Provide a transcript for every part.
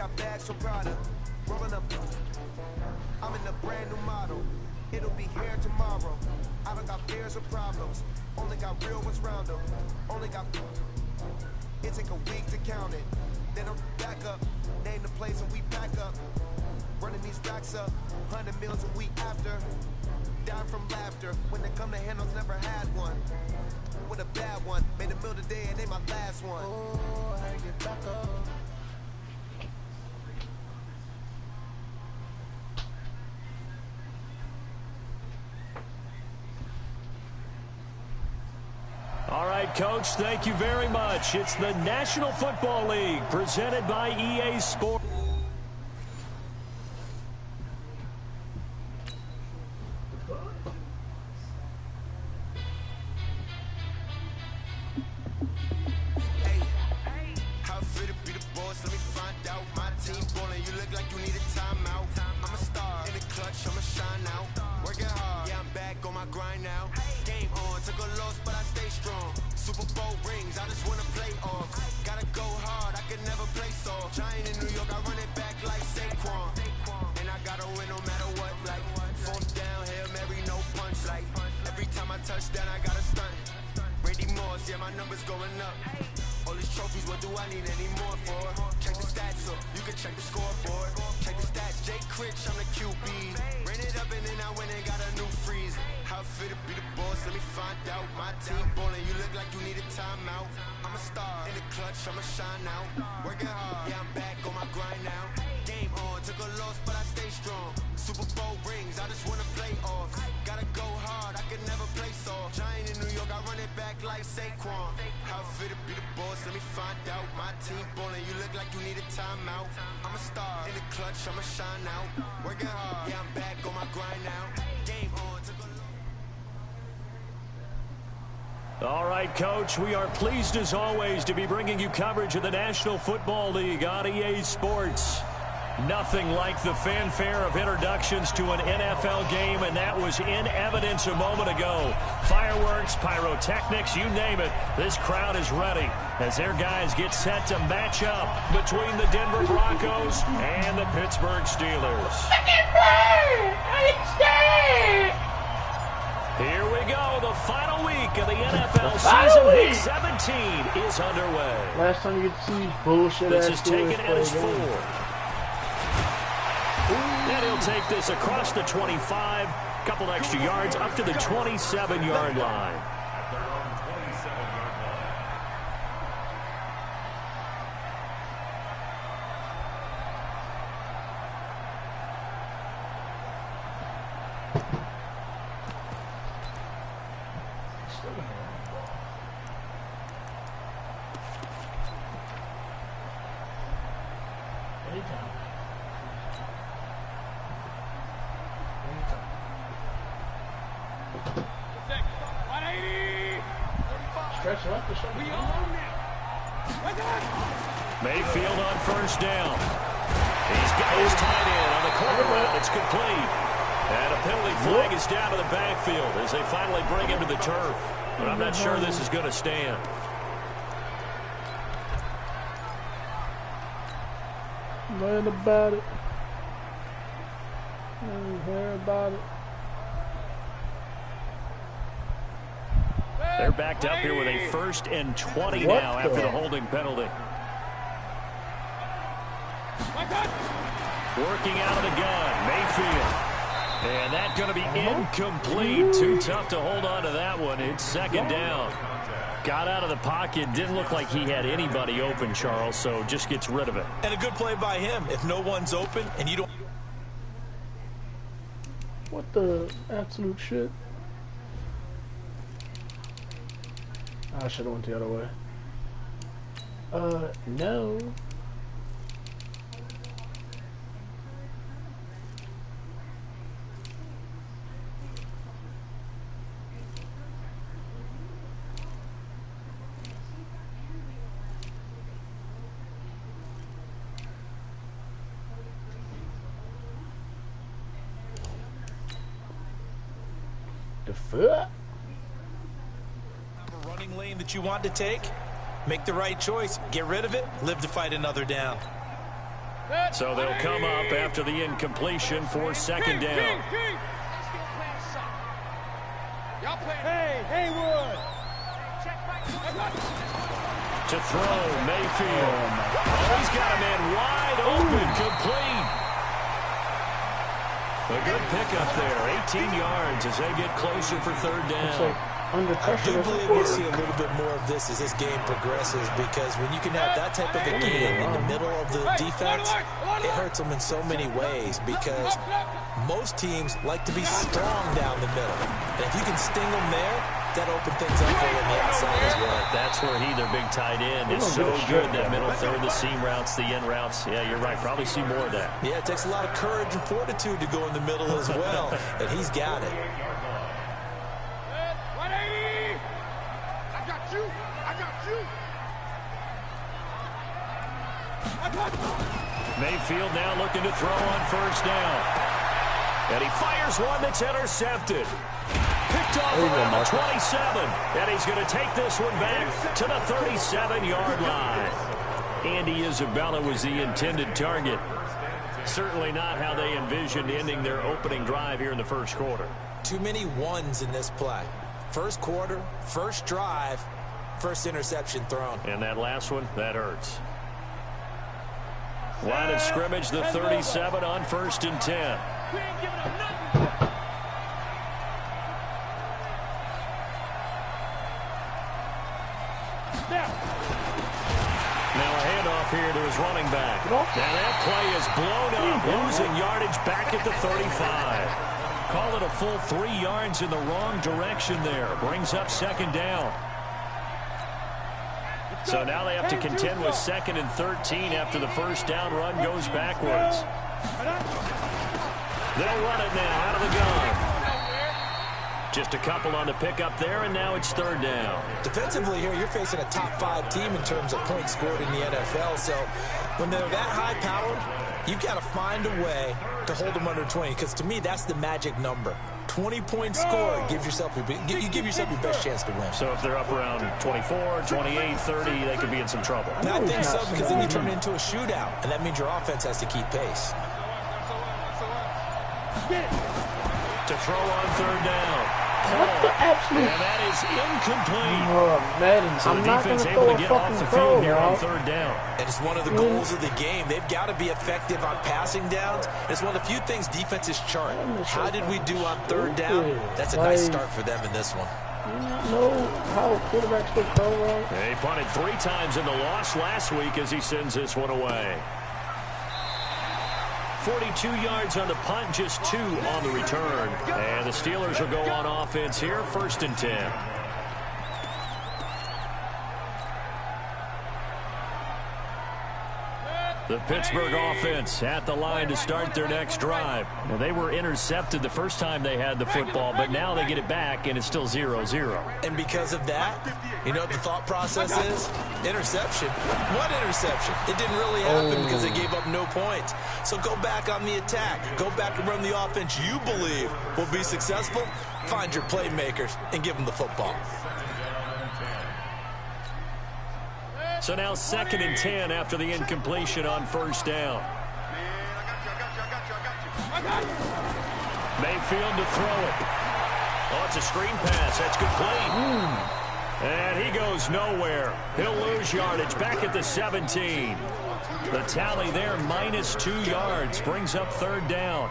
got bags from Prada. Rolling up. I'm in a brand new model. It'll be here tomorrow. I don't got fears or problems. Only got real ones round them. Only got. It take a week to count it. Then I'm back up. Name the place and we back up. Running these racks up. 100 meals a week after. Down from laughter. When they come to handles, never had one. With a bad one. Made a meal today and they my last one. Oh, I get back up. All right, Coach, thank you very much. It's the National Football League presented by EA Sports. All right, Coach, we are pleased as always to be bringing you coverage of the National Football League on EA Sports. Nothing like the fanfare of introductions to an NFL game, and that was in evidence a moment ago. Fireworks, pyrotechnics, you name it. This crowd is ready as their guys get set to match up between the Denver Broncos and the Pittsburgh Steelers. Here we go. The final week of the NFL season. Week 17 is underway. Last time you could see bullshit. This is taken at his 4. And he'll take this across the 25. Couple extra yards up to the 27-yard line. Mayfield on first down. He's got his tight end on the corner route. It's complete. And a penalty flag is down to the backfield as they finally bring him to the turf. But I'm not sure this is going to stand. Learn about it. Hear about it. They're backed up here with a 1st and 20 now after the holding penalty. Working out of the gun, Mayfield. And that's going to be incomplete. Too tough to hold on to that one. It's 2nd down. Got out of the pocket. Didn't look like he had anybody open, Charles, so just gets rid of it. And a good play by him. If no one's open and you don't... What the absolute shit? I should have went the other way. No. The fuck? A running lane that you want to take, make the right choice, get rid of it, live to fight another down. So they'll come up after the incompletion for second down. Hey, Haywood. To throw, Mayfield. Oh, he's got a man wide open, complete. A good pickup there, 18 yards as they get closer for third down. Under I pressure, do believe we'll see a little bit more of this as this game progresses, because when you can have that type of a game in the middle of the defense, it hurts them in so many ways, because most teams like to be strong down the middle. And if you can sting them there, that opens things up for them on the outside as well. That's where their big tight end, is so good. That middle third, the seam routes, the in routes. Yeah, you're right. Probably see more of that. Yeah, it takes a lot of courage and fortitude to go in the middle as well, and he's got it. Mayfield now looking to throw on first down. And he fires one that's intercepted. Picked off around the 27. And he's going to take this one back to the 37-yard line. Andy Isabella was the intended target. Certainly not how they envisioned ending their opening drive here in the first quarter. Too many ones in this play. First quarter, first drive, first interception thrown. And that last one, that hurts. Line of scrimmage, the 37 on 1st and 10. Now a handoff here to his running back. Now that play is blown up, losing yardage back at the 35. Call it a full 3 yards in the wrong direction there. Brings up second down. So now they have to contend with 2nd and 13 after the first down run goes backwards. They'll run it now out of the gun. Just a couple on the pickup there, and now it's 3rd down. Defensively here, you're facing a top 5 team in terms of points scored in the NFL. So when they're that high powered, you've got to find a way to hold them under 20, because to me, that's the magic number. 20 points scored gives yourself you give yourself your best chance to win. So if they're up around 24, 28, 30, they could be in some trouble. I think so, because then you turn it into a shootout, and that means your offense has to keep pace. To throw on 3rd down. What the absolute? And that is incomplete. Madden. So the I'm defense not able gonna to get throw a off the fucking field throw, here on y'all. 3rd down. And it's one of the goals of the game. They've got to be effective on passing downs. It's one of the few things defenses chart. How did we do on 3rd down? That's a nice start for them in this one. know how quarterbacks look throw right? He punted 3 times in the loss last week as he sends this one away. 42 yards on the punt, just 2 on the return. And the Steelers will go on offense here, 1st and 10. The Pittsburgh offense at the line to start their next drive. Well, they were intercepted the first time they had the football, but now they get it back, and it's still 0-0. And because of that, you know what the thought process is? Interception. What interception? It didn't really happen because they gave up no points. So go back on the attack. Go back and run the offense you believe will be successful. Find your playmakers and give them the football. So now 2nd and 10 after the incompletion on 1st down. Mayfield to throw it. Oh, it's a screen pass. That's complete. And he goes nowhere. He'll lose yardage back at the 17. The tally there, -2 yards. Brings up 3rd down.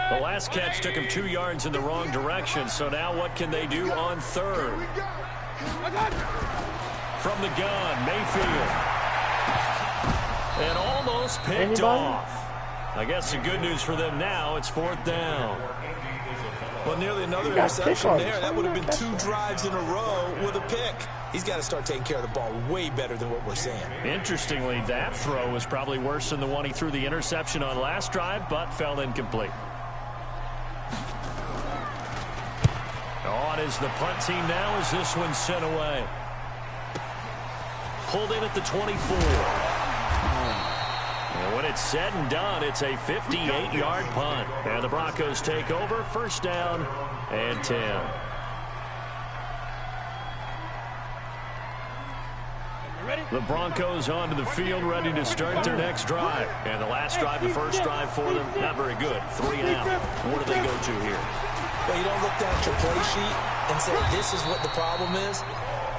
The last catch took him 2 yards in the wrong direction. So now what can they do on 3rd? From the gun, Mayfield. And almost picked off. I guess the good news for them now, it's 4th down. Well, nearly another interception there. That would have been 2 drives in a row with a pick. He's got to start taking care of the ball way better than what we're seeing. Interestingly, that throw was probably worse than the one he threw the interception on last drive, but fell incomplete. On is the punt team now as this one's sent away. Pulled in at the 24. And when it's said and done, it's a 58-yard punt. And the Broncos take over, 1st down and 10. You ready? The Broncos onto the field, ready to start their next drive. And the last drive, the first drive for them, not very good. 3 and out. What do they go to here? Well, you don't look down at your play sheet and say, this is what the problem is.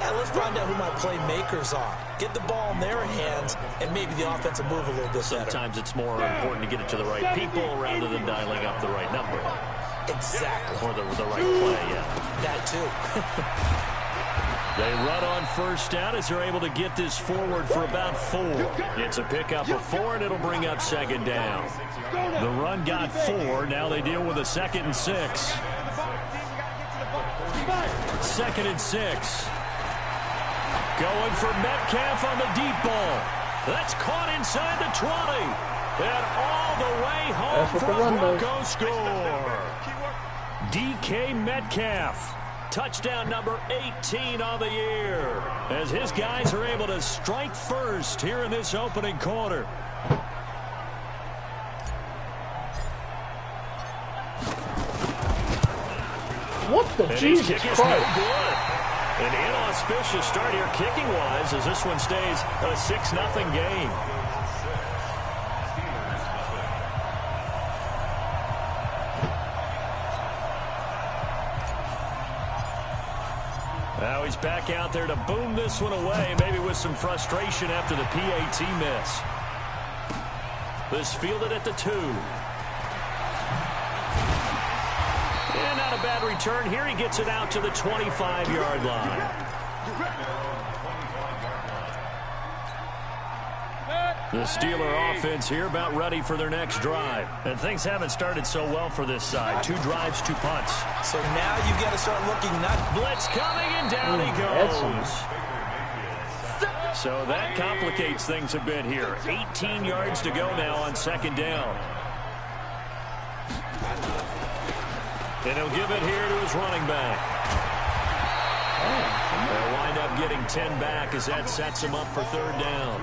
Yeah, let's find out who my playmakers are. Get the ball in their hands, and maybe the offense will move a little bit better. Sometimes it's more important to get it to the right people rather than dialing up the right number. Exactly. Or the right play, yeah. That too. They run on first down as they're able to get this forward for about 4. It's a pickup of 4, and it'll bring up second down. The run got 4. Now they deal with a 2nd and 6. 2nd and 6. Going for Metcalf on the deep ball. That's caught inside the 20. And all the way home for a Bronco score. DK Metcalf. Touchdown number 18 on the year. As his guys are able to strike first here in this opening quarter. What the Jesus Christ? No good. An inauspicious start here kicking-wise as this one stays a 6-0 game. Now he's back out there to boom this one away, maybe with some frustration after the PAT miss. This fielded at the 2. And not a bad return here. He gets it out to the 25-yard line. The Steeler offense here about ready for their next drive. And things haven't started so well for this side. 2 drives, 2 punts. So now you've got to start looking. Blitz coming, and down he goes. So that complicates things a bit here. 18 yards to go now on 2nd down. And he'll give it here to his running back. They'll wind up getting 10 back as that sets him up for 3rd down.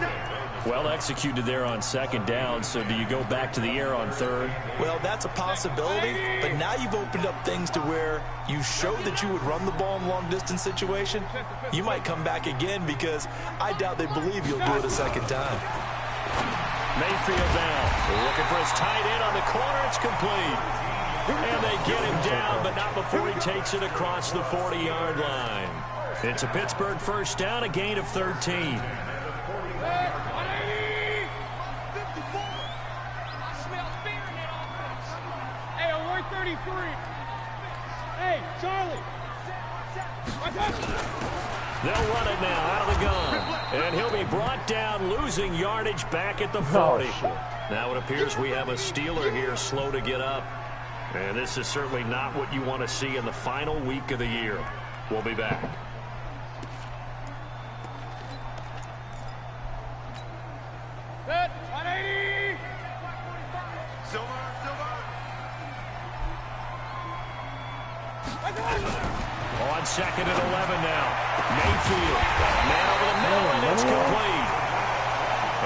Well executed there on 2nd down, so do you go back to the air on 3rd? Well, that's a possibility, but now you've opened up things to where you showed that you would run the ball in long-distance situation. You might come back again because I doubt they believe you'll do it a 2nd time. Mayfield down. They're looking for his tight end on the corner. It's complete. And they get him down, but not before he takes it across the 40-yard line. It's a Pittsburgh first down, a gain of 13. Hey, Charlie. They'll run it now out of the gun. And he'll be brought down, losing yardage back at the 40. Now it appears we have a Steeler here slow to get up. And this is certainly not what you want to see in the final week of the year. We'll be back. Set, 180. Silver. On 2nd and 11 now. Mayfield. Man over the middle, and it's complete.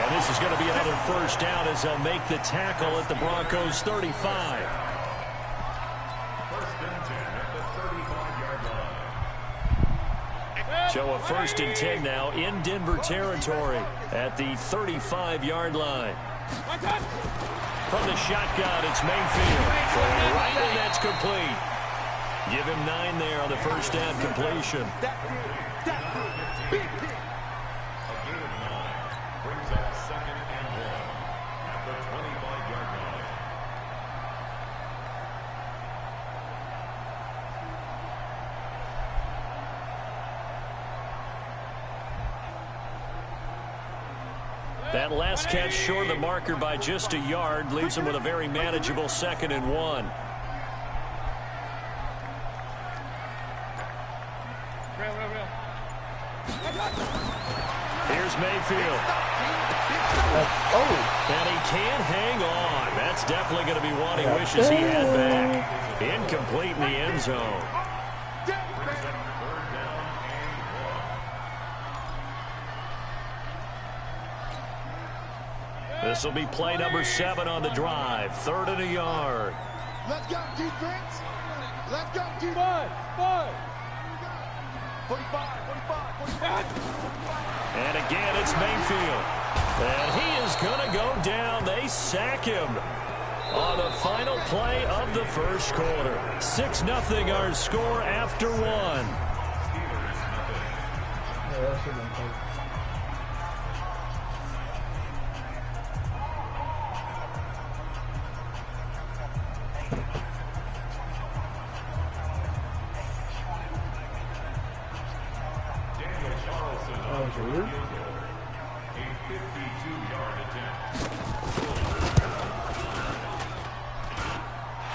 And this is going to be another first down as they'll make the tackle at the Broncos' 35. So a 1st and 10 now in Denver territory at the 35-yard line. From the shotgun, it's Mayfield. Throwing right, and that's complete. Give him 9 there on the first down completion. That last catch short of the marker by just a yard leaves him with a very manageable 2nd and 1. Here's Mayfield. And he can't hang on. That's definitely going to be one he wishes he had back. Incomplete in the end zone. This will be play number 7 on the drive. 3rd and a yard. Let's go, defense. Let's go, defense. 45. And again, it's Mayfield. And he is going to go down. They sack him on the final play of the first quarter. 6-0 our score after one.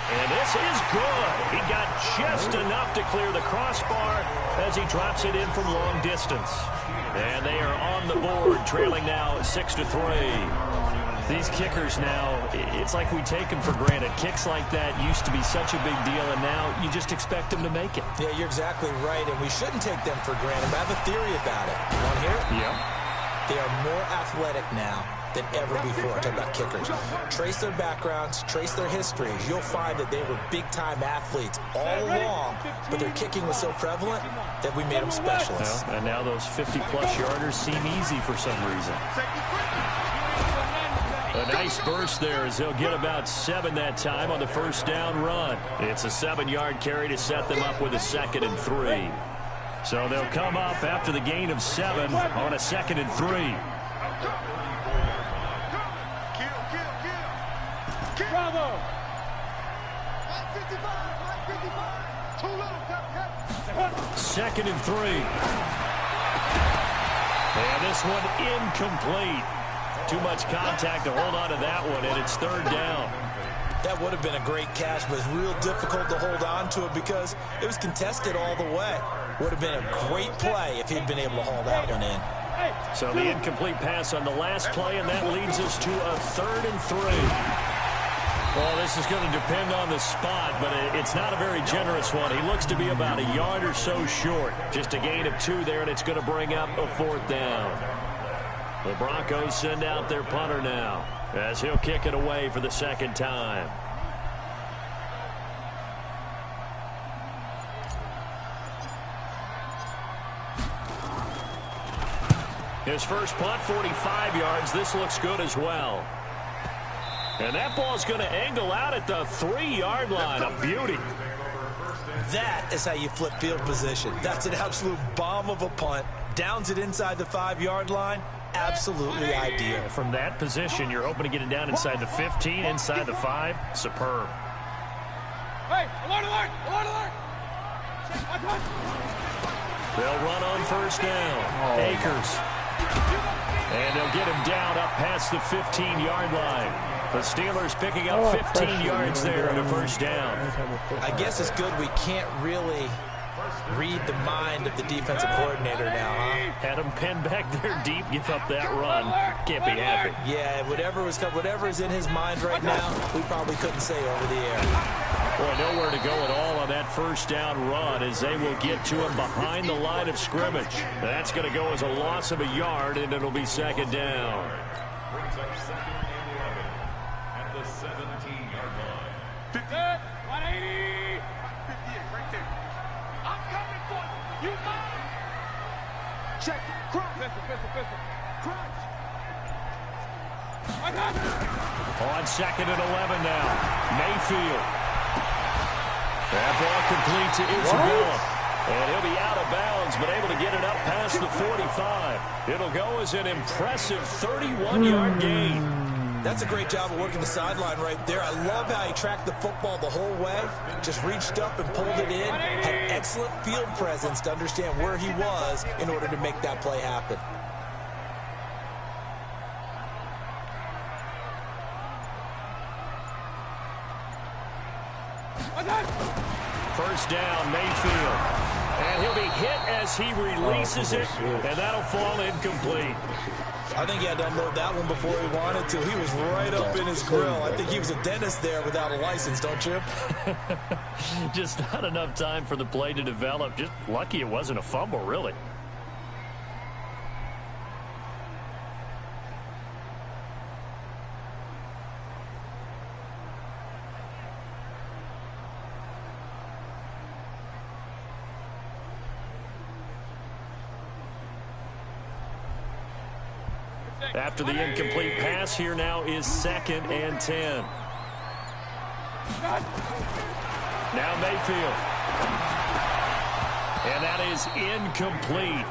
And this is good. He got just enough to clear the crossbar as he drops it in from long distance. And they are on the board, trailing now 6-3. These kickers now, it's like we take them for granted. Kicks like that used to be such a big deal, and now you just expect them to make it. Yeah, you're exactly right, and we shouldn't take them for granted. But I have a theory about it. You want to hear it? Yeah. They are more athletic now than ever before. I'm talking about kickers. Trace their backgrounds, trace their histories. You'll find that they were big-time athletes all along, but their kicking was so prevalent that we made them specialists. Well, and now those 50-plus yarders seem easy for some reason. A nice burst there as they'll get about 7 that time on the first down run. It's a 7-yard carry to set them up with a 2nd and 3. So they'll come up after the gain of 7 on a 2nd and 3. Bravo! 2nd and 3. And this one incomplete. Too much contact to hold on to that one, and it's 3rd down. That would have been a great catch, but it's real difficult to hold on to it because it was contested all the way. Would have been a great play if he'd been able to haul that one in. So the incomplete pass on the last play, and that leads us to a 3rd and 3. Well, this is going to depend on the spot, but it's not a very generous one. He looks to be about a yard or so short. Just a gain of 2 there, and it's going to bring up a 4th down. The Broncos send out their punter now as he'll kick it away for the 2nd time. His first punt, 45 yards. This looks good as well. And that ball's going to angle out at the 3-yard line. A beauty. That is how you flip field position. That's an absolute bomb of a punt. Downs it inside the 5-yard line. Absolutely ideal. From that position, you're hoping to get it down inside the 15, inside the 5. Superb. Hey, alert, alert, alert, alert! They'll run on first down. Akers. And they'll get him down up past the 15-yard line. The Steelers picking up 15 yards there on a first down. I guess it's good we can't really read the mind of the defensive coordinator now, huh? Had him pinned back there deep, give up that run. Can't be happy. Yeah, whatever is in his mind right now, we probably couldn't say over the air. Boy, nowhere to go at all on that first down run as they will get to him behind the line of scrimmage. That's going to go as a loss of a yard, and it'll be 2nd down. Brings up 2nd and 11 at the 17-yard line. 180! 58, right there. I'm coming for you. You mine. Check. Crunch. Pistol. Crunch. I got it. On 2nd and 11 now. Mayfield. That ball complete to Isabella. And he'll be out of bounds, but able to get it up past the 45. It'll go as an impressive 31-yard gain. That's a great job of working the sideline right there. I love how he tracked the football the whole way. Just reached up and pulled it in. Had excellent field presence to understand where he was in order to make that play happen. First down, Mayfield. And he'll be hit as he releases it, and that'll fall incomplete. I think he had to unload that one before he wanted to. He was right up in his grill. I think he was a dentist there without a license, don't you? Just not enough time for the play to develop. Just lucky it wasn't a fumble, really. After the incomplete pass, here now is 2nd and 10. Now Mayfield. And that is incomplete.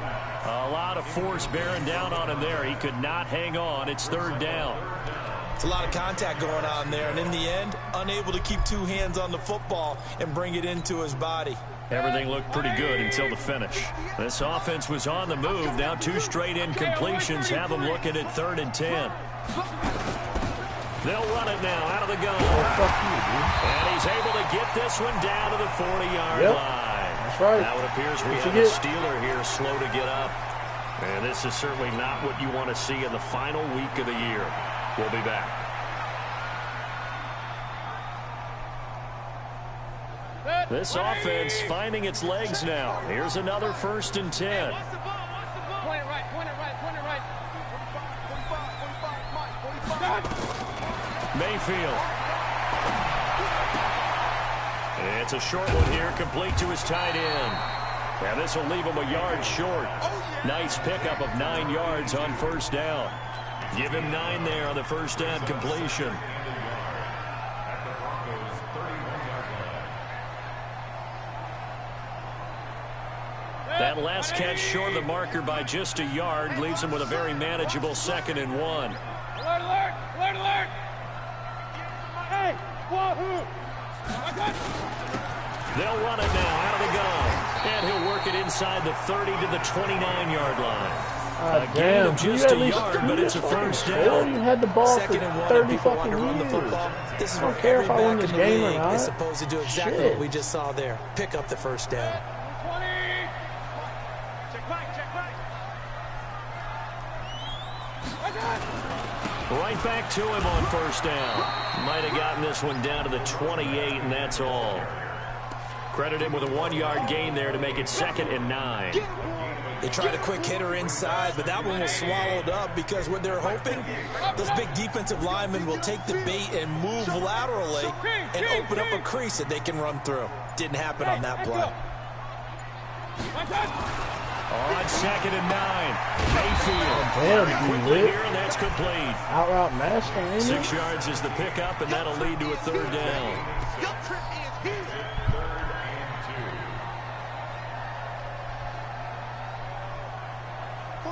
A lot of force bearing down on him there. He could not hang on. It's 3rd down. It's a lot of contact going on there, and in the end, unable to keep 2 hands on the football and bring it into his body. Everything looked pretty good until the finish. This offense was on the move. Now 2 straight incompletions have them looking at 3rd and 10. They'll run it now out of the gun. And he's able to get this one down to the 40-yard line. That's right. Now it appears we have a Steeler here slow to get up. And this is certainly not what you want to see in the final week of the year. We'll be back. This offense finding its legs now. Here's another 1st and 10. Point it right, point it right, point it right. Mayfield. It's a short one here, complete to his tight end. And this will leave him a yard short. Nice pickup of 9 yards on 1st down. Give him 9 there on the 1st down completion. That last catch short of the marker by just a yard leaves him with a very manageable 2nd and 1. Alert, alert, alert, alert. Hey, wahoo. They'll run it now out of the gun. And he'll work it inside the 30 to the 29-yard line. A gain of just a yard, but it's a 1st down. You had the ball 2nd and 1, 30 people want to fucking run the years. football. This is I don't where care every if I win back this in the game or league not. is supposed to do exactly Shit. what we just saw there. Pick up the 1st down. 20. Check right, check right. Right back to him on 1st down. Might have gotten this one down to the 28, and that's all. Credit him with a 1-yard gain there to make it 2nd and 9. They tried a quick hitter inside, but that one was swallowed up because what they're hoping, those big defensive linemen will take the bait and move laterally and open up a crease that they can run through. Didn't happen on that play. On 2nd and 9. Mayfield. Damn, Quickly dude. here, and that's complete. Out route master, ain't 6 it? yards is the pickup, and that'll lead to a 3rd down.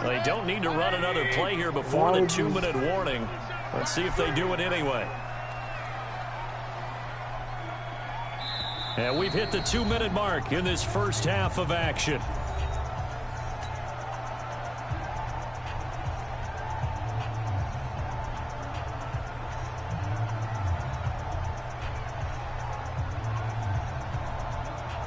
They don't need to run another play here before the 2-minute warning. Let's see if they do it anyway. And we've hit the 2-minute mark in this 1st half of action.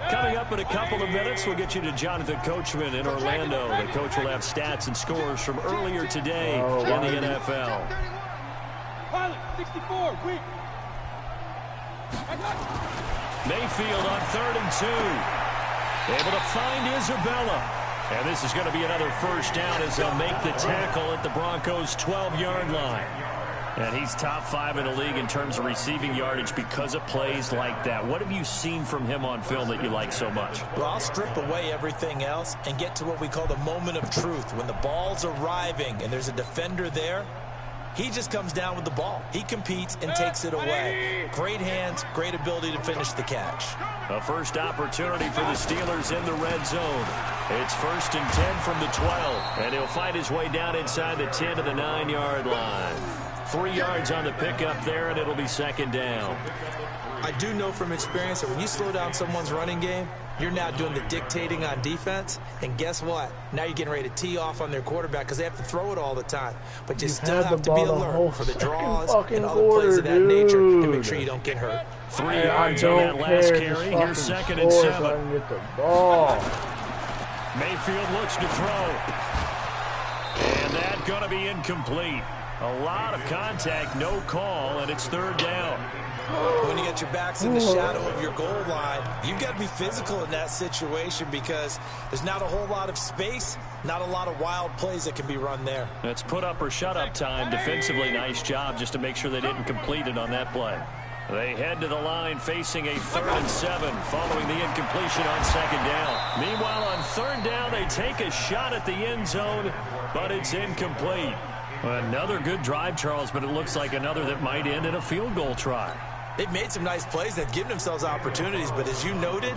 Coming up in a couple of minutes, we'll get you to Jonathan Coachman in Orlando. The coach will have stats and scores from earlier today in the NFL. Pilot, 64, weak. Mayfield on 3rd and 2. Able to find Isabella. And this is going to be another 1st down as they'll make the tackle at the Broncos' 12-yard line. And he's top 5 in the league in terms of receiving yardage because of plays like that. What have you seen from him on film that you like so much? Well, I'll strip away everything else and get to what we call the moment of truth. When the ball's arriving and there's a defender there, he just comes down with the ball. He competes and takes it away. Great hands, great ability to finish the catch. A first opportunity for the Steelers in the red zone. It's 1st and 10 from the 12. And he'll fight his way down inside the 10 to the 9-yard line. 3 yards on the pickup there, and it'll be 2nd down. I do know from experience that when you slow down someone's running game, you're now doing the dictating on defense. And guess what? Now you're getting ready to tee off on their quarterback because they have to throw it all the time. But you still have to be alert for the draws and other plays of that nature to make sure you don't get hurt. 3 yards on that last carry. Here's 2nd and 7. Get the ball. Mayfield looks to throw. And that's going to be incomplete. A lot of contact, no call, and it's 3rd down. When you get your backs in the shadow of your goal line, you've got to be physical in that situation because there's not a whole lot of space, not a lot of wild plays that can be run there. That's put up or shut up time. Defensively, nice job just to make sure they didn't complete it on that play. They head to the line facing a 3rd and 7 following the incompletion on 2nd down. Meanwhile, on 3rd down, they take a shot at the end zone, but it's incomplete. Another good drive, Charles, but it looks like another that might end in a field goal try. They've made some nice plays. They've given themselves opportunities, but as you noted,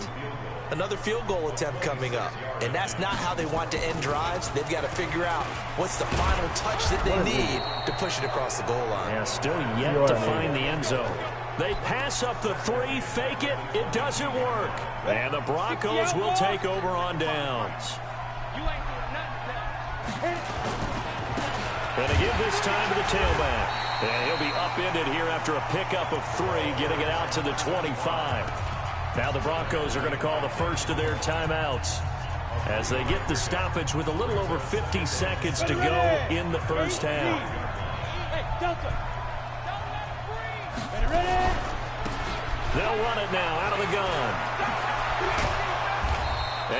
another field goal attempt coming up. And that's not how they want to end drives. They've got to figure out what's the final touch that they need to push it across the goal line. Yeah, still yet to find the end zone. They pass up the 3, fake it. It doesn't work. And the Broncos will take over on downs. Going to give this time to the tailback. And he'll be upended here after a pickup of 3, getting it out to the 25. Now the Broncos are going to call the first of their timeouts as they get the stoppage with a little over 50 seconds to go in the first half. They'll run it now out of the gun.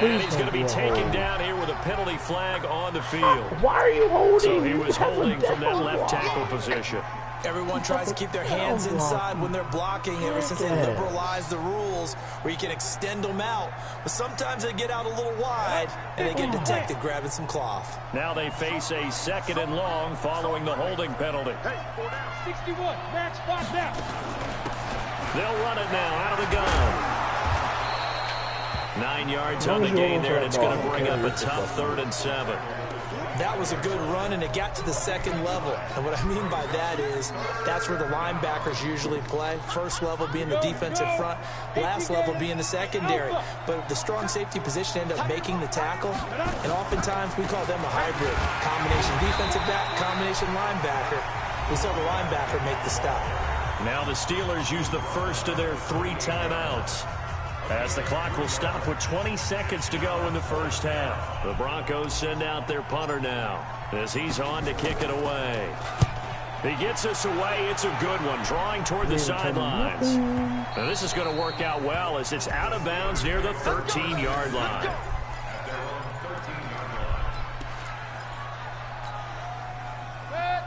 And he's going to be taken down here with a penalty flag on the field. Why are you holding? So he was holding from that left tackle position. Everyone tries to keep their hands inside when they're blocking ever since they liberalized the rules where you can extend them out. But sometimes they get out a little wide and they get detected grabbing some cloth. Now they face a 2nd and long following the holding penalty. 61, match spot now. They'll run it now out of the gun. 9 yards on the gain there, and it's going to bring up a tough 3rd and 7. That was a good run, and it got to the 2nd level. And what I mean by that is that's where the linebackers usually play. First level being the defensive front, last level being the secondary. But the strong safety position ended up making the tackle, and oftentimes we call them a hybrid. Combination defensive back, combination linebacker. We saw the linebacker make the stop. Now the Steelers use the first of their 3 timeouts, as the clock will stop with 20 seconds to go in the first half. The Broncos send out their punter now as he's on to kick it away. He gets us away. It's a good one, drawing toward the sidelines. Now this is going to work out well as it's out of bounds near the 13-yard line.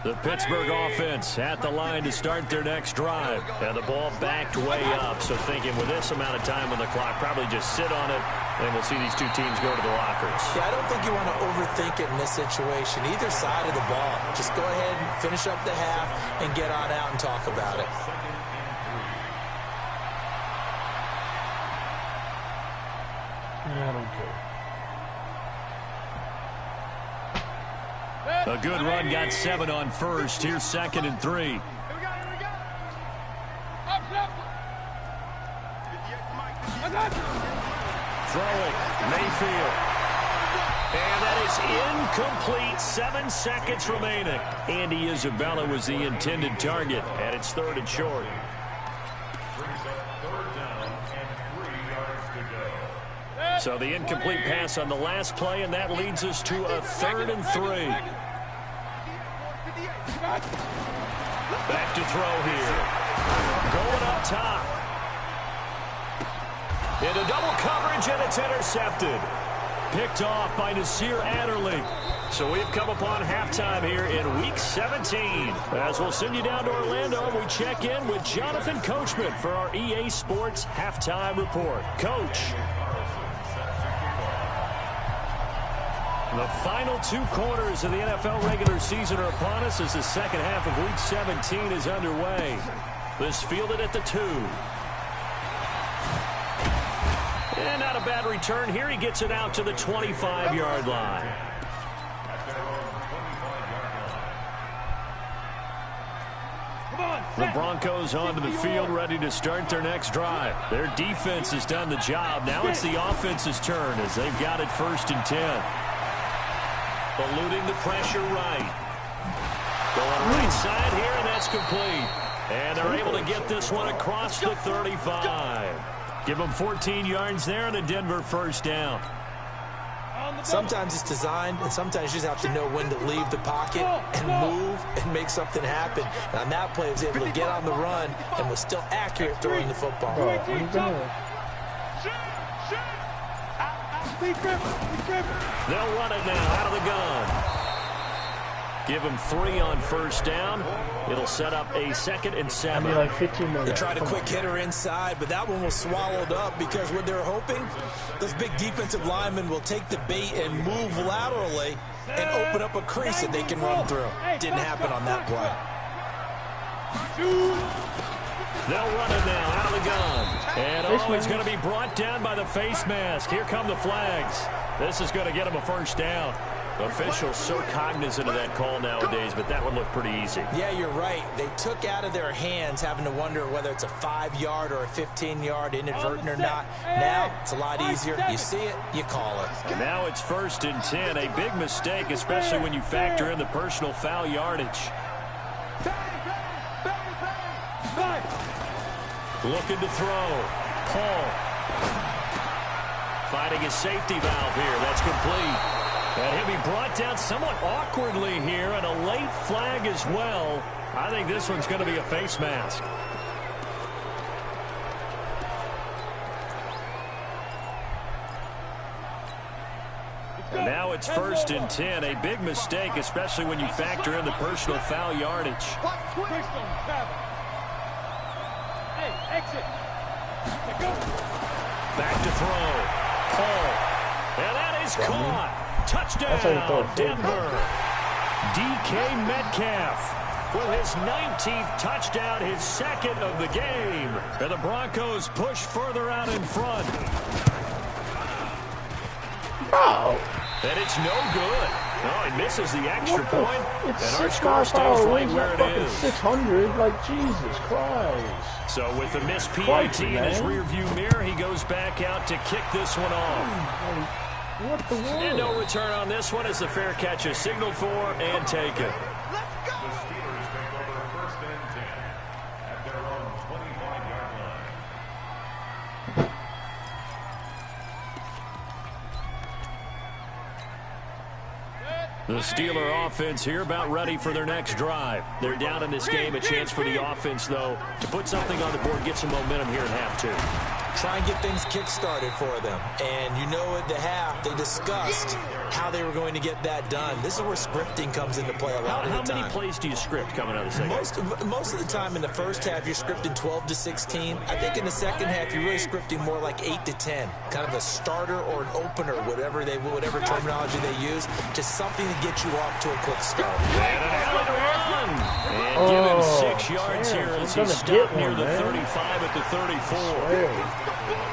The Pittsburgh offense at the line to start their next drive. And the ball backed way up. So thinking with this amount of time on the clock, probably just sit on it, and we'll see these two teams go to the lockers. Yeah, I don't think you want to overthink it in this situation. Either side of the ball. Just go ahead and finish up the half and get on out and talk about it. I don't care. A good run, got 7 on first. Here's 2nd and 3. Here we go. Up, left. I got you. Throwing, Mayfield. And that is incomplete. 7 seconds remaining. Andy Isabella was the intended target, and it's 3rd and short. So the incomplete pass on the last play, and that leads us to a 3rd and 3. Back to throw here. Going up top. Into double coverage, and it's intercepted. Picked off by Nasir Adderley. So we've come upon halftime here in Week 17. As we'll send you down to Orlando, we check in with Jonathan Coachman for our EA Sports Halftime Report. Coach. The final 2 quarters of the NFL regular season are upon us as the second half of Week 17 is underway. This fielded at the 2. And not a bad return here. He gets it out to the 25-yard line. The Broncos onto the field, ready to start their next drive. Their defense has done the job. Now it's the offense's turn as they've got it 1st and 10. Eluding the pressure right. Going right side here, and that's complete. And they're able to get this one across the 35. Give them 14 yards there and a Denver 1st down. Sometimes it's designed, and sometimes you just have to know when to leave the pocket and move and make something happen. And on that play, he was able to get on the run and was still accurate throwing the football. They'll run it now out of the gun. Give him 3 on first down. It'll set up a 2nd and 7. Like 15 more. They tried a quick hitter inside, but that one was swallowed up because what they're hoping, those big defensive linemen will take the bait and move laterally and open up a crease that they can run through. Didn't happen on that play. They'll run it now out of the gun. And it's going to be brought down by the face mask. Here come the flags. This is going to get him a first down. Officials so cognizant of that call nowadays, but that one looked pretty easy. Yeah, you're right. They took out of their hands having to wonder whether it's a 5-yard or a 15-yard, inadvertent or not. Now it's a lot easier. You see it, you call it. And now it's 1st and 10. A big mistake, especially when you factor in the personal foul yardage. Looking to throw. Paul. Finding a safety valve here. That's complete. And he'll be brought down somewhat awkwardly here, and a late flag as well. I think this one's going to be a face mask. And now it's 1st and 10. A big mistake, especially when you factor in the personal foul yardage. Back to throw. Paul. And that is caught. Touchdown, Denver. DK Metcalf with his 19th touchdown, his 2nd of the game. And the Broncos push further out in front. Oh. And it's no good. No, he misses the extra point. It's and our 6 score stays right where it is. 600, like Jesus Christ. So with the missed PAT in his rearview mirror, he goes back out to kick this one off. What the world? And no return on this one as the fair catch is signaled for and taken. The Steelers take over 1st and 10 at their own 25-yard line. The Steeler offense here about ready for their next drive. They're down in this game. A chance for the offense, though, to put something on the board, get some momentum here in half 2. Try and get things kick-started for them. And you know at the half, they discussed how they were going to get that done. This is where scripting comes into play a lot of the time. How many plays do you script coming out of the second? Most of the time in the first half, you're scripting 12 to 16. I think in the second half, you're really scripting more like 8 to 10. Kind of a starter or an opener, whatever terminology they use, just something to get you off to a quick start. And an alley to run. And give him 6 yards here as he stopped near the 35 at the 34.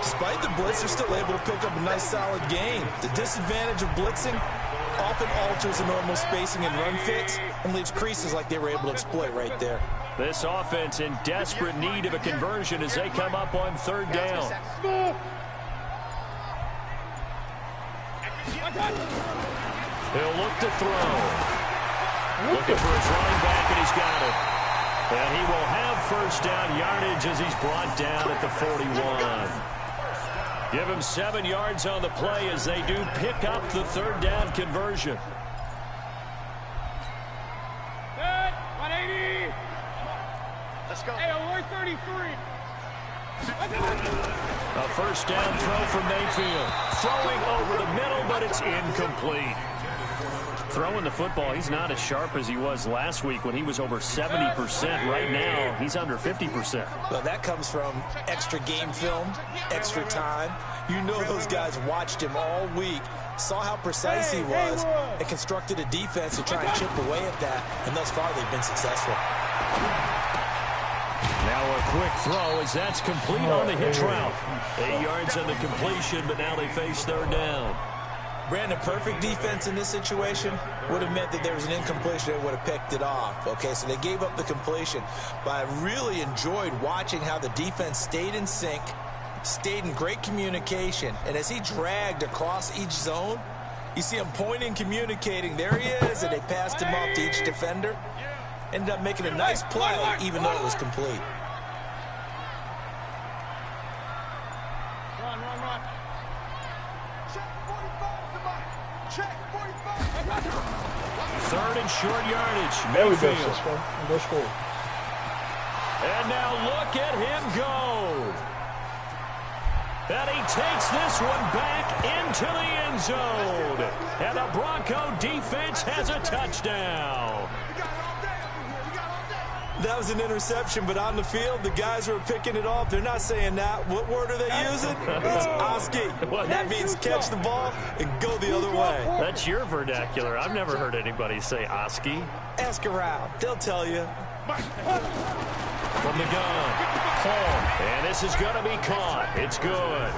Despite the blitz, they're still able to pick up a nice solid gain. The disadvantage of blitzing often alters the normal spacing and run fits and leaves creases like they were able to exploit right there. This offense in desperate need of a conversion as they come up on 3rd down. He'll look to throw. Looking for his running back, and he's got it. And he will have 1st down yardage as he's brought down at the 41. Give him 7 yards on the play as they do pick up the 3rd down conversion. Good. 180. Let's go. Hey, we're 33. A 1st down throw from Mayfield. Throwing over the middle, but it's incomplete. Throwing the football, he's not as sharp as he was last week when he was over 70%. Right now, he's under 50%. Well, that comes from extra game film, extra time. You know those guys watched him all week, saw how precise he was, and constructed a defense to try and chip away at that, and thus far they've been successful. Now a quick throw as that's complete on the hitch route. 8 yards on the completion, but now they face 3rd down. Brandon, perfect defense in this situation would have meant that there was an incompletion that would have picked it off. Okay, so they gave up the completion, but I really enjoyed watching how the defense stayed in sync, stayed in great communication, and as he dragged across each zone, you see him pointing, communicating, there he is, and they passed him off to each defender. Ended up making a nice play, even though it was complete. Run. Check 45 to Mike. Check 45. 3rd and short yardage. There we go, Mayfield. Cisco. Go score. And now look at him go. And he takes this one back into the end zone. And the Bronco defense has a touchdown. That was an interception, but on the field, the guys who are picking it off, they're not saying that. What word are they using? It's Oski. That means catch the ball and go the other way. That's your vernacular. I've never heard anybody say Oski. Ask around. They'll tell you. From the gun, Paul. And this is going to be caught. It's good.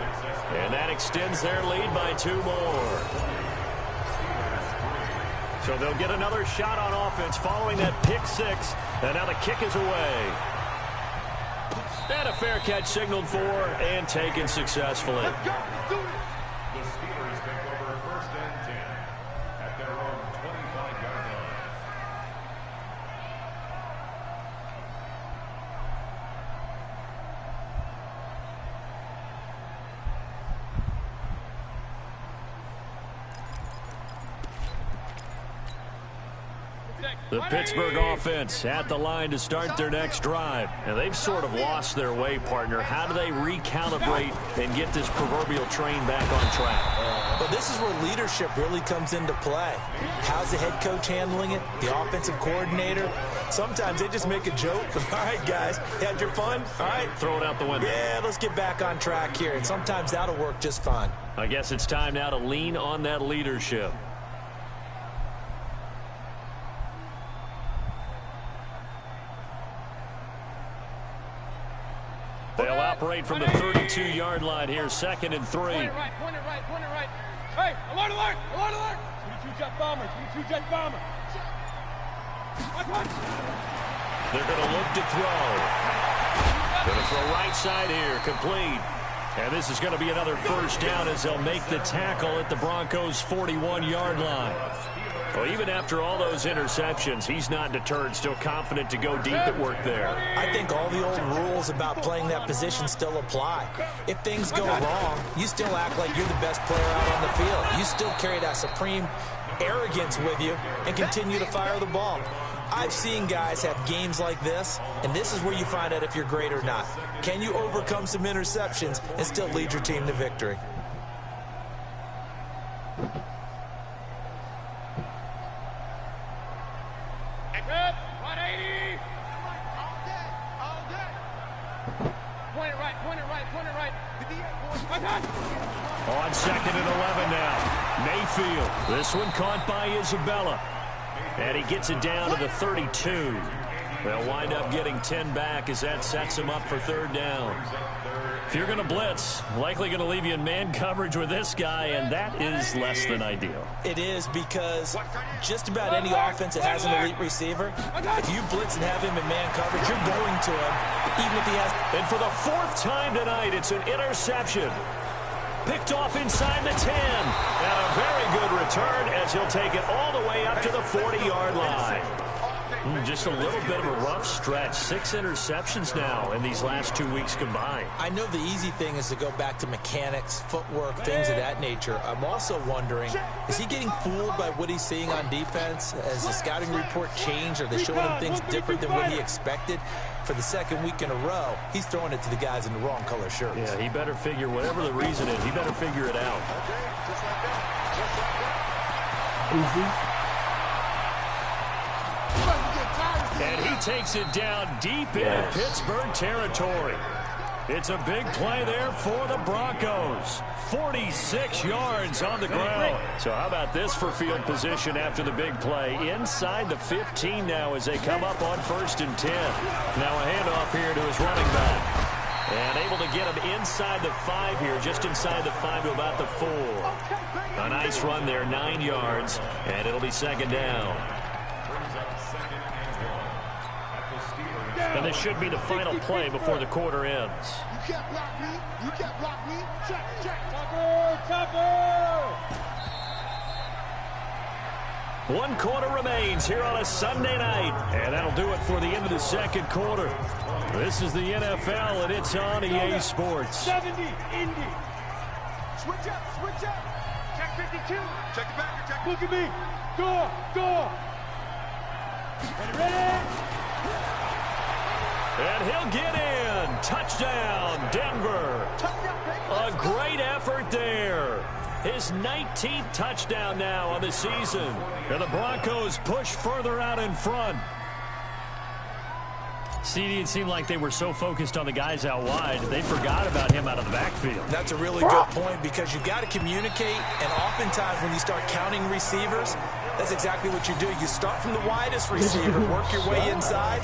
And that extends their lead by 2 more. So they'll get another shot on offense following that pick 6. And now the kick is away. And a fair catch signaled for and taken successfully. The Steelers take over 1st and 10 at their own 25-yard line. The Pittsburgh offense at the line to start their next drive. And they've sort of lost their way, partner. How do they recalibrate and get this proverbial train back on track? Well, this is where leadership really comes into play. How's the head coach handling it? The offensive coordinator? Sometimes they just make a joke. All right, guys, had your fun? All right. Throw it out the window. Yeah, let's get back on track here. And sometimes that'll work just fine. I guess it's time now to lean on that leadership. They'll operate from the 32-yard line here, 2nd and 3. Point it right, point it right, point it right. Hey, alert, alert, alert, alert. 22 jet bombers, 22 jet bomber. They're going to look to throw. Going to throw right side here, complete. And this is going to be another 1st down as they'll make the tackle at the Broncos' 41-yard line. Well, even after all those interceptions, he's not deterred, still confident to go deep at work there. I think all the old rules about playing that position still apply. If things go wrong, you still act like you're the best player out on the field. You still carry that supreme arrogance with you and continue to fire the ball. I've seen guys have games like this, and this is where you find out if you're great or not. Can you overcome some interceptions and still lead your team to victory? On 2nd and 11 now. Mayfield. This one caught by Isabella. And he gets it down to the 32. They'll wind up getting 10 back as that sets him up for 3rd down. If you're going to blitz, likely going to leave you in man coverage with this guy, and that is less than ideal. It is, because just about any offense that has an elite receiver, if you blitz and have him in man coverage, you're going to him, even if he has... And for the 4th time tonight, it's an interception. Picked off inside the 10. And a very good return as he'll take it all the way up to the 40-yard line. Just a little bit of a rough stretch. 6 interceptions now in these last 2 weeks combined. I know the easy thing is to go back to mechanics, footwork, things of that nature. I'm also wondering, is he getting fooled by what he's seeing on defense? Has the scouting report changed? Are they showing him things different than what he expected? For the 2nd week in a row, he's throwing it to the guys in the wrong color shirts. Yeah, he better figure, whatever the reason is, he better figure it out. And he takes it down deep into Pittsburgh territory. It's a big play there for the Broncos. 46 yards on the ground. So how about this for field position after the big play? Inside the 15 now as they come up on 1st and 10. Now a handoff here to his running back. And able to get him inside the 5 here, just inside the 5 to about the 4. A nice run there, 9 yards, and it'll be 2nd down. And this should be the final play before the quarter ends. You can't block me. You can't block me. Check, check. Topper! 1 quarter remains here on a Sunday night. And that'll do it for the end of the 2nd quarter. This is the NFL, and it's on EA Sports. 70, Indy. Switch up, switch up. Check 52. Check it back, check. Look at me. Door. Ready, ready. And he'll get in. Touchdown, Denver. A great effort there. His 19th touchdown now on the season. And the Broncos push further out in front. CD, it seemed like they were so focused on the guys out wide, they forgot about him out of the backfield. That's a really good point because you've got to communicate, and oftentimes when you start counting receivers, that's exactly what you do. You start from the widest receiver, work your way inside.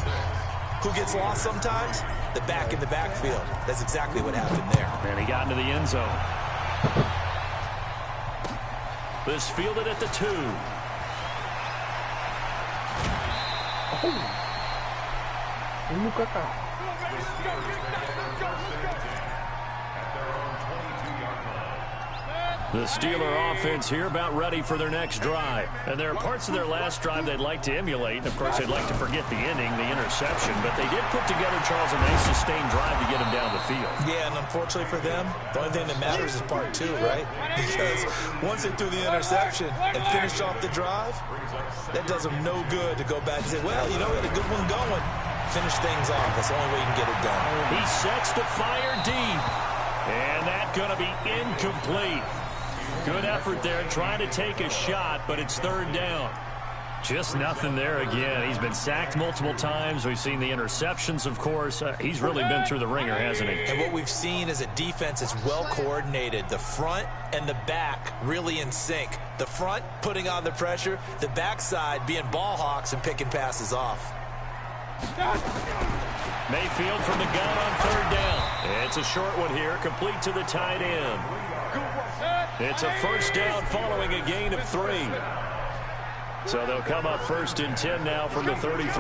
Who gets lost sometimes? The back in the backfield. That's exactly what happened there. And he got into the end zone. This fielded at the 2. The Steeler offense here about ready for their next drive. And there are parts of their last drive they'd like to emulate. And, of course, they'd like to forget the inning, the interception. But they did put together, Charles, a nice sustained drive to get him down the field. Yeah, and unfortunately for them, the only thing that matters is part 2, right? Because once they threw the interception and finished off the drive, that does them no good to go back and say, well, you know, we had a good one going. Finish things off. That's the only way you can get it done. He sets to fire deep. And that's going to be incomplete. Good effort there trying to take a shot, but it's 3rd down. Just nothing there again. He's been sacked multiple times. We've seen the interceptions, of course. He's really been through the ringer, hasn't he? And what we've seen is a defense that's well coordinated. The front and the back really in sync. The front putting on the pressure, the backside being ball hawks and picking passes off. Mayfield from the gun on 3rd down. It's a short one here, complete to the tight end. It's a 1st down following a gain of 3. So they'll come up 1st and 10 now from the 33.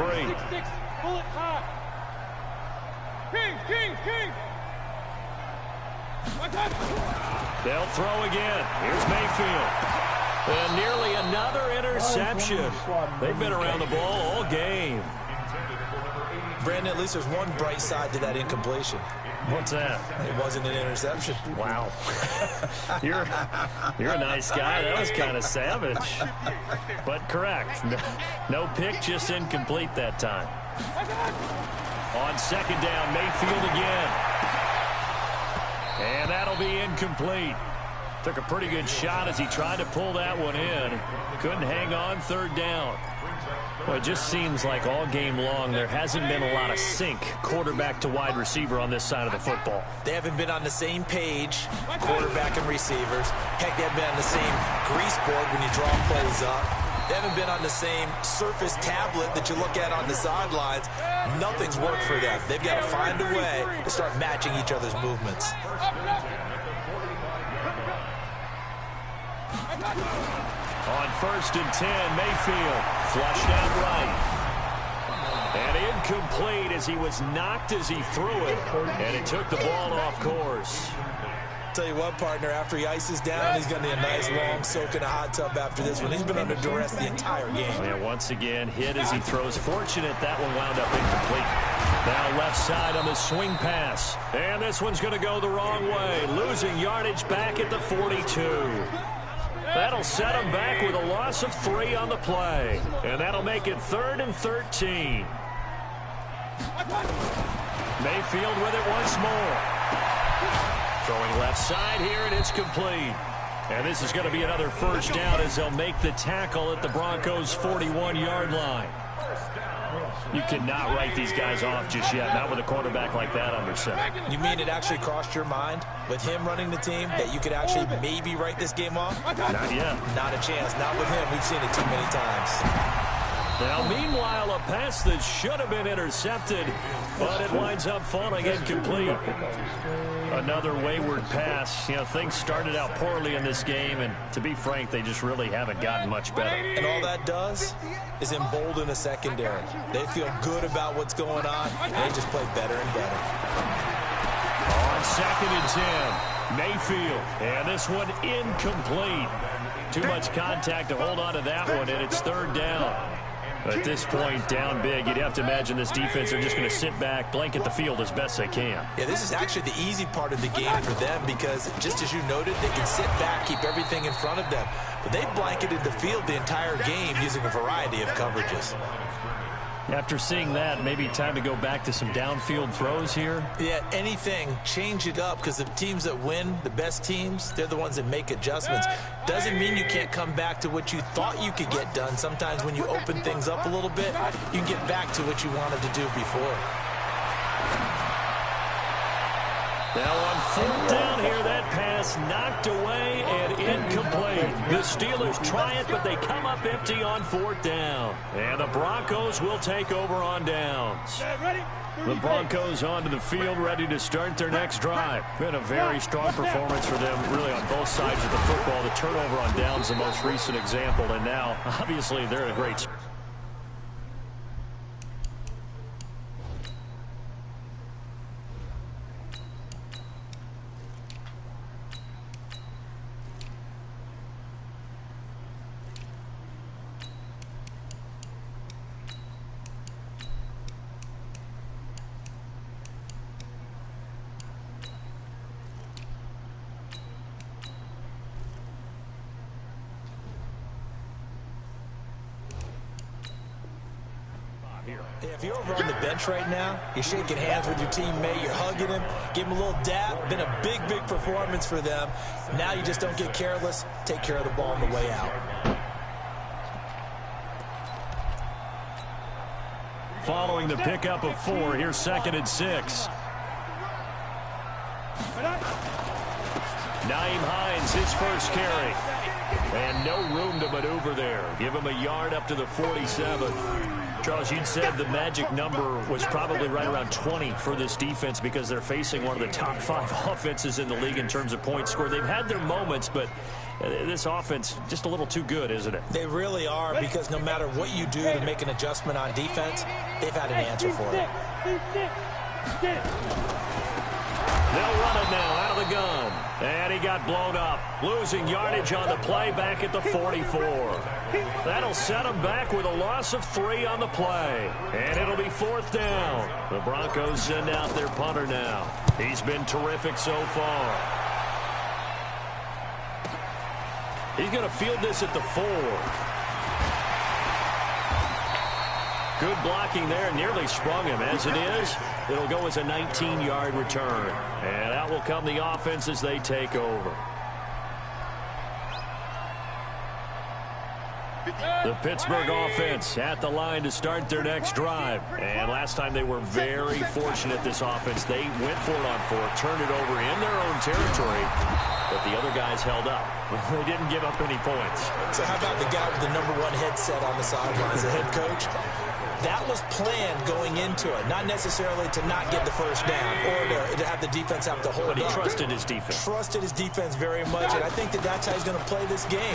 They'll throw again. Here's Mayfield. And nearly another interception. They've been around the ball all game. Brandon, at least there's one bright side to that incompletion. What's that? It wasn't an interception. Wow. You're a nice guy. That was kind of savage. But correct. No pick, just incomplete that time. On 2nd down, Mayfield again. And that'll be incomplete. Took a pretty good shot as he tried to pull that one in. Couldn't hang on 3rd down. Well, it just seems like all game long there hasn't been a lot of sync quarterback to wide receiver on this side of the football. They haven't been on the same page, quarterback and receivers. Heck, they haven't been on the same grease board when you draw plays up. They haven't been on the same surface tablet that you look at on the sidelines. Nothing's worked for them. They've got to find a way to start matching each other's movements. On 1st and 10, Mayfield flushed out right. And incomplete as he was knocked as he threw it. And it took the ball off course. Tell you what, partner, after he ices down, he's going to need a nice long soak in a hot tub after this one. He's been under duress the entire game. And once again, hit as he throws. Fortunate that one wound up incomplete. Now left side on the swing pass. And this one's going to go the wrong way. Losing yardage back at the 42. That'll set him back with a loss of 3 on the play. And that'll make it 3rd and 13. Mayfield with it once more. Throwing left side here, and it's complete. And this is going to be another 1st down as they'll make the tackle at the Broncos' 41-yard line. You cannot write these guys off just yet, not with a quarterback like that under center. You mean it actually crossed your mind with him running the team that you could actually maybe write this game off? Not yet. Not a chance. Not with him. We've seen it too many times. Now, meanwhile, a pass that should have been intercepted, but it winds up falling incomplete. Another wayward pass. You know, things started out poorly in this game, and to be frank, they just really haven't gotten much better. And all that does is embolden a secondary. They feel good about what's going on, and they just play better and better. On 2nd and 10, Mayfield, and this one incomplete. Too much contact to hold on to that one, and it's 3rd down. At this point, down big, you'd have to imagine this defense are just going to sit back, blanket the field as best they can. Yeah, this is actually the easy part of the game for them because, just as you noted, they can sit back, keep everything in front of them. But they blanketed the field the entire game using a variety of coverages. After seeing that, maybe time to go back to some downfield throws here. Yeah, anything, change it up, because the teams that win, the best teams, they're the ones that make adjustments. Doesn't mean you can't come back to what you thought you could get done. Sometimes when you open things up a little bit, you can get back to what you wanted to do before. Now on fourth down here, that pass knocked away and incomplete. The Steelers try it, but they come up empty on fourth down. And the Broncos will take over on downs. The Broncos onto the field, ready to start their next drive. Been a very strong performance for them, really on both sides of the football. The turnover on downs, the most recent example, and now, obviously, they're in a great spot. If you're over on the bench right now, you're shaking hands with your teammate, you're hugging him, give him a little dap. Been a big, big performance for them. Now you just don't get careless. Take care of the ball on the way out. Following the pickup of 4, here's 2nd and 6. Nyheim Hines, his first carry. And no room to maneuver there. Give him a yard up to the 47. Charles, you'd said the magic number was probably right around 20 for this defense because they're facing one of the top 5 offenses in the league in terms of points scored. They've had their moments, but this offense just a little too good, isn't it? They really are, because no matter what you do to make an adjustment on defense, they've had an answer for it. They'll run it now out of the gun. And he got blown up. Losing yardage on the play back at the 44. That'll set him back with a loss of 3 on the play. And it'll be 4th down. The Broncos send out their punter now. He's been terrific so far. He's going to field this at the 4. Good blocking there, nearly sprung him. As it is, it'll go as a 19-yard return. And out will come the offense as they take over. The Pittsburgh offense at the line to start their next drive. And last time they were very fortunate, this offense. They went for it on 4th, turned it over in their own territory, but the other guys held up. They didn't give up any points. So how about the guy with the #1 headset on the sidelines, the head coach? That was planned going into it, not necessarily to not get the first down or to have the defense have to hold up. But he trusted his defense. Trusted his defense very much, and I think that's how he's going to play this game.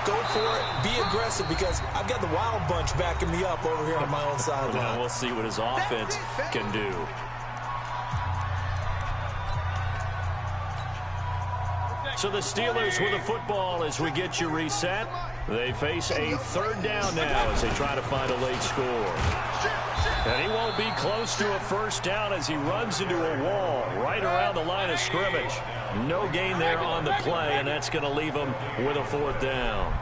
Go for it, be aggressive, because I've got the wild bunch backing me up over here on my own sideline. Now we'll see what his offense can do. So the Steelers with the football as we get you reset. They face a 3rd down now as they try to find a late score. And he won't be close to a first down as he runs into a wall right around the line of scrimmage. No gain there on the play, and that's going to leave him with a 4th down.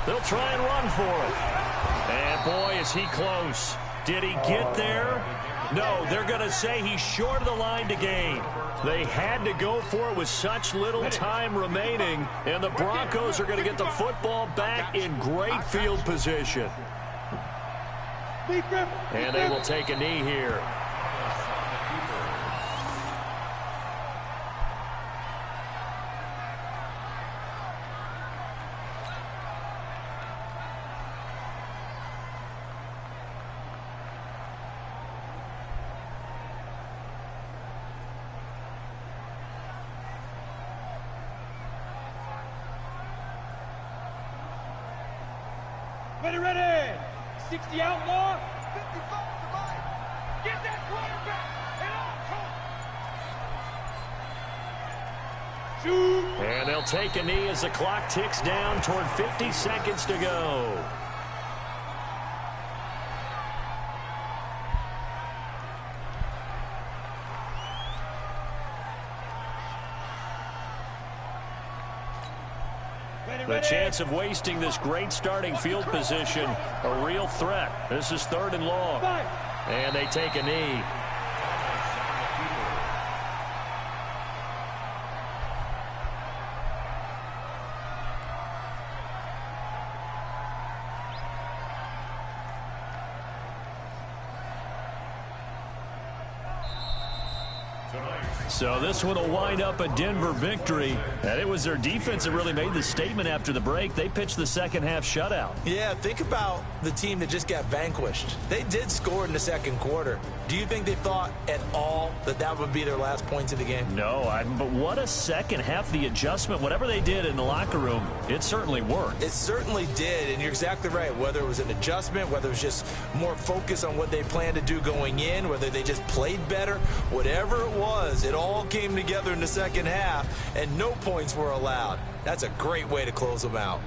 They'll try and run for it. And boy, is he close. Did he get there? No, they're going to say he's short of the line to gain. They had to go for it with such little time remaining, and the Broncos are going to get the football back in great field position. And they will take a knee here. Ready. 60 outlaw. 55 to Mike. Get that quarterback. And on. Shoot. And they'll take a knee as the clock ticks down toward 50 seconds to go. The chance of wasting this great starting field position, a real threat. This is 3rd and long. And they take a knee. So this one will wind up a Denver victory. And it was their defense that really made the statement after the break. They pitched the second half shutout. Yeah, think about the team that just got vanquished. They did score in the second quarter. Do you think they thought at all that that would be their last points of the game? No, but what a second half. The adjustment, whatever they did in the locker room, it certainly worked. It certainly did, and you're exactly right. Whether it was an adjustment, whether it was just more focus on what they planned to do going in, whether they just played better, whatever it was, it all came together in the second half, and no points were allowed. That's a great way to close them out.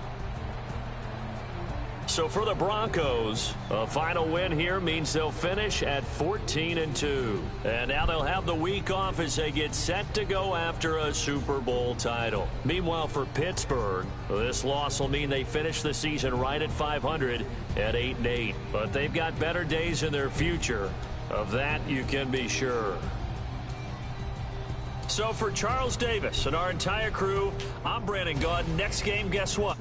So for the Broncos, a final win here means they'll finish at 14-2. And now they'll have the week off as they get set to go after a Super Bowl title. Meanwhile, for Pittsburgh, this loss will mean they finish the season right at 500 at 8-8. But they've got better days in their future. Of that, you can be sure. So for Charles Davis and our entire crew, I'm Brandon Gaudin. Next game, guess what?